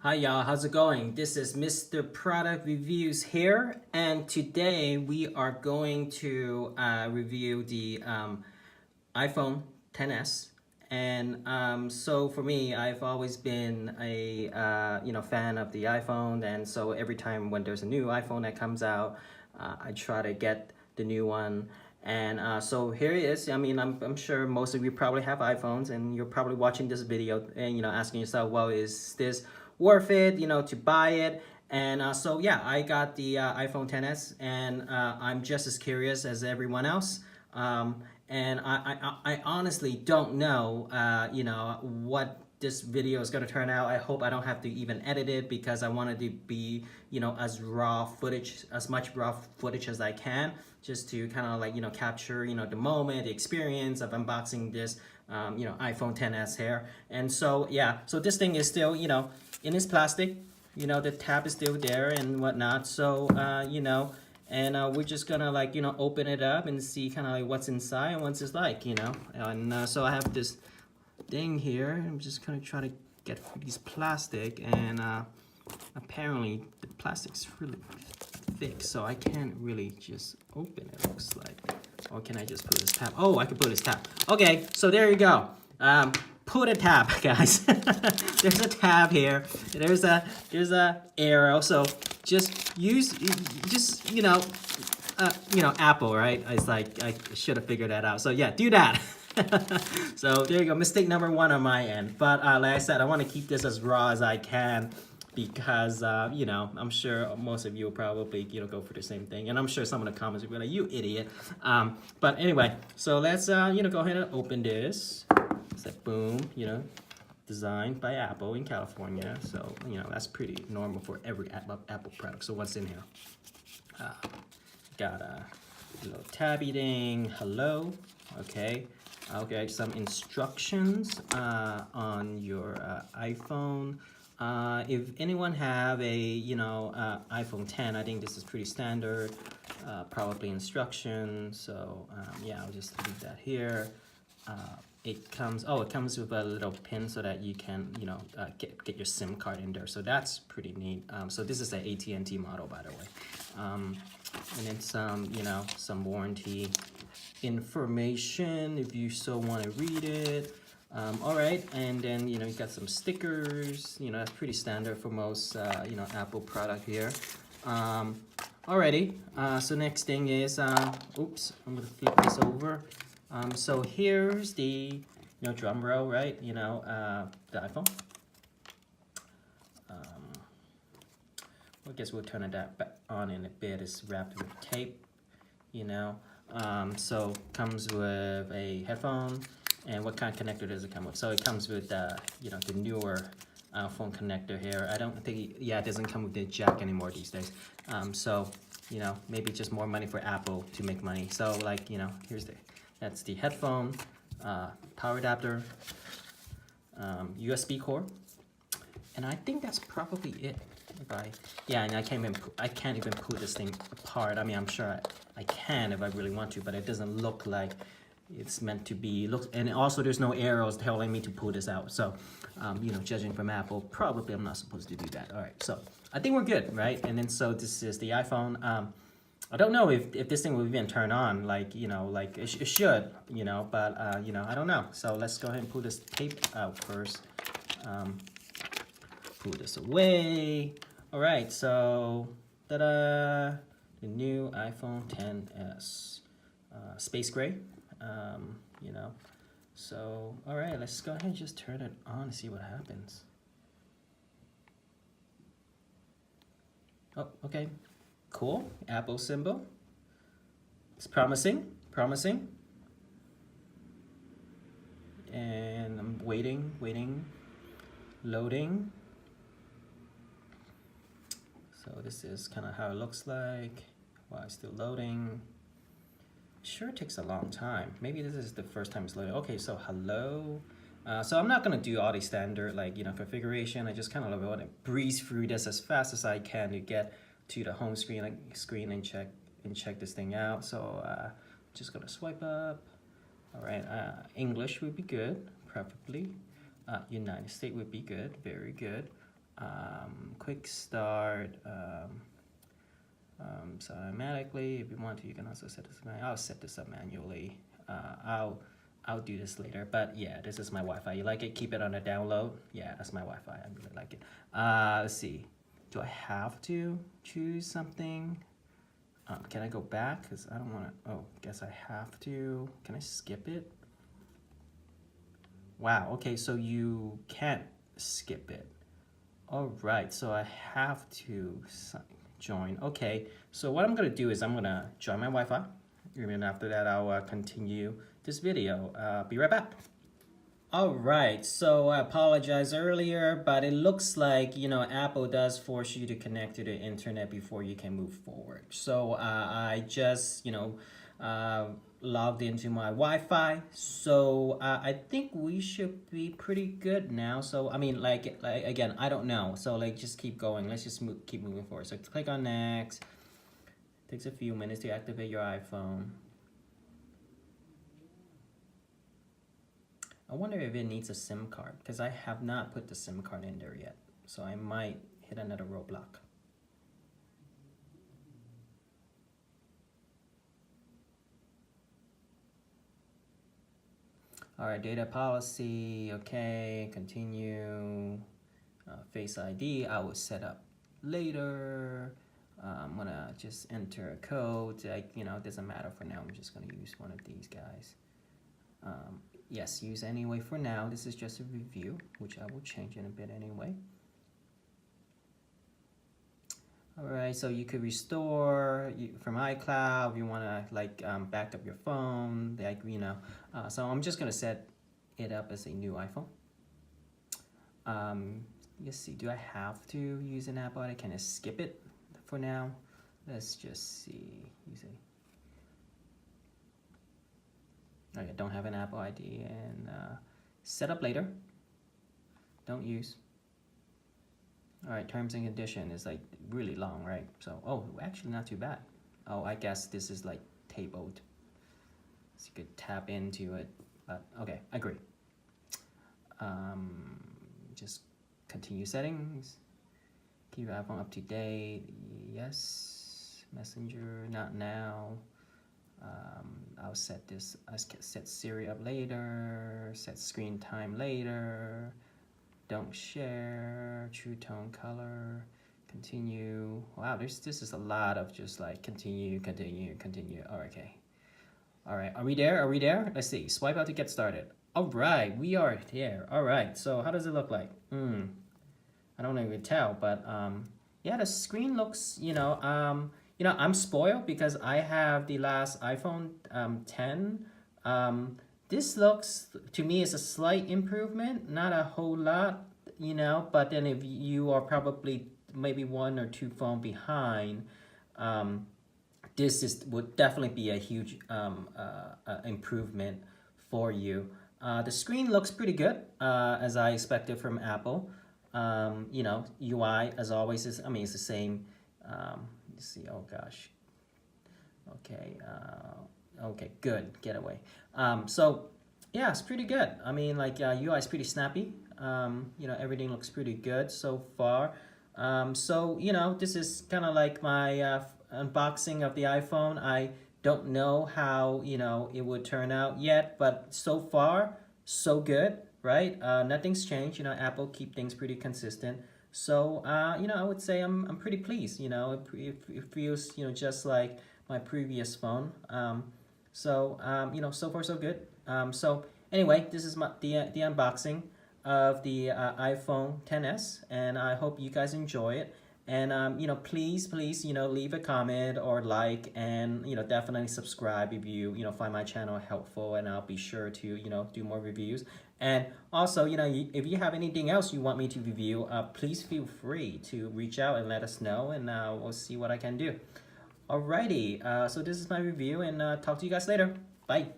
Hi y'all, how's it going? This is Mr. Product Reviews here, and today we are going to review the iPhone XS. And so for me, I've always been a fan of the iPhone, and so every time when there's a new iPhone that comes out, I try to get the new one. And so here it is. I mean, I'm sure most of you probably have iPhones, and you're probably watching this video and asking yourself, well, is this worth it? To buy it? And so yeah, I got the iPhone XS, and I'm just as curious as everyone else. And I honestly don't know, what this video is going to turn out. I hope I don't have to even edit it because I wanted to be, as much raw footage as I can, just to kind of like, capture, the moment, the experience of unboxing this, iPhone XS here. And so, yeah, so this thing is still, in its plastic, the tab is still there and whatnot. So, and we're just gonna like open it up and see kind of like what's inside and what's it's like, and so I have this thing here. I'm just gonna try to get through these plastic, and apparently the plastic's really thick, so I can't really just open it, looks like. Or can I just put this tab? Oh, I can put this tab. Okay, so there you go. Put a tab, guys. There's a tab here. There's a arrow. So just use Apple, right? It's like I should have figured that out. So yeah, do that. So there you go. Mistake number one on my end. But like I said, I want to keep this as raw as I can because I'm sure most of you will probably go for the same thing, and I'm sure some of the comments will be like, "You idiot." But anyway, so let's go ahead and open this. It's like boom, designed by Apple in California. So that's pretty normal for every Apple product. So what's in here? Got a little tabby thing. Hello. Okay. Okay, some instructions on your iPhone. If anyone have a iPhone 10, I think this is pretty standard. Probably instructions. So yeah, I'll just leave that here. It comes with a little pin so that you can get your SIM card in there. So that's pretty neat. So this is the AT&T model, by the way. And then some warranty information if you so want to read it. All right, and then you got some stickers. That's pretty standard for most Apple product here. Alrighty, so next thing is oops, I'm gonna flip this over. So here's the drum roll, right? The iPhone. I guess we'll turn it back on in a bit. It's wrapped with tape, So comes with a headphone. And what kind of connector does it come with? So it comes with the newer phone connector here. I don't think it doesn't come with the jack anymore these days. So maybe just more money for Apple to make money. So like that's the headphone, power adapter, USB cord, and I think that's probably it. And I can't even pull this thing apart. I mean, I'm sure I can if I really want to, but it doesn't look like it's meant to be. And also there's no arrows telling me to pull this out. So, judging from Apple, probably I'm not supposed to do that. All right, so I think we're good, right? And then so this is the iPhone. I don't know if this thing will even turn on, like it should, but I don't know. So let's go ahead and pull this tape out first. Pull this away. All right, so ta-da! The new iPhone XS, space gray. So all right, let's go ahead and just turn it on and see what happens. Oh, okay, cool. Apple symbol. It's promising. And I'm waiting, loading. So this is kind of how it looks like while it's still loading. Sure takes a long time. Maybe this is the first time it's loaded. Okay, so hello. So I'm not gonna do all the standard configuration. I just kind of want to breeze through this as fast as I can to get to the home screen and check this thing out. So just gonna swipe up. All right, English would be good, preferably. United States would be good, very good. quick start. So automatically, if you want to, you can also set this. I'll set this up manually. I'll do this later. But yeah, this is my Wi-Fi. You like it? Keep it on a download. Yeah, that's my Wi-Fi. I really like it. Let's see. Do I have to choose something? Can I go back? Because I don't want to. Oh, guess I have to. Can I skip it? Wow. Okay, so you can't skip it. All right, so I have to join. Okay, so what I'm gonna do is I'm gonna join my Wi-Fi, and after that I'll continue this video. Be right back. All right, so I apologize earlier, but it looks like, Apple does force you to connect to the internet before you can move forward. So I just, logged into my Wi-Fi. So I think we should be pretty good now. So, I mean, like again, I don't know. So just keep going. Let's just keep moving forward. So click on next. Takes a few minutes to activate your iPhone. I wonder if it needs a SIM card because I have not put the SIM card in there yet. So I might hit another roadblock. All right, data policy, okay, continue. Face ID, I will set up later. I'm gonna just enter a code. It doesn't matter for now. I'm just gonna use one of these guys. Yes, use anyway for now. This is just a review, which I will change in a bit anyway. All right, so you could restore from iCloud if you want to back up your phone, so I'm just gonna set it up as a new iPhone. Let's see, do I have to use an Apple ID? Can I skip it for now? Let's just see. Okay, don't have an Apple ID and set up later. Don't use. All right, terms and condition is like really long, right? So, oh, actually not too bad. Oh, I guess this is like tabled. So you could tap into it, but okay, I agree. Just continue settings. Keep your iPhone up to date. Yes. Messenger, not now. I'll set Siri up later, set screen time later, don't share, true tone color, continue. Wow, this is a lot of just like continue. Oh, okay. All right, are we there? Let's see, swipe out to get started. All right, we are there. All right, so how does it look like? I don't even tell, but yeah, the screen looks, I'm spoiled because I have the last iPhone 10. This looks, to me, is a slight improvement, not a whole lot, but then if you are probably maybe 1 or 2 phone behind, this would definitely be a huge improvement for you. The screen looks pretty good, as I expected from Apple. UI, as always, it's the same. Let's see, oh gosh. Okay, okay, good, get away. So yeah, it's pretty good. UI is pretty snappy. Everything looks pretty good so far. This is kind of like my unboxing of the iPhone. I don't know how, it would turn out yet, but so far, so good, right? Nothing's changed. Apple keep things pretty consistent. So, I would say I'm pretty pleased. It feels, just like my previous phone. So far so good. So anyway, this is the unboxing of the iPhone XS, and I hope you guys enjoy it. And please, leave a comment or like, and definitely subscribe if you find my channel helpful, and I'll be sure to do more reviews. And also, if you have anything else you want me to review, please feel free to reach out and let us know, and we'll see what I can do. Alrighty, so this is my review, and talk to you guys later. Bye.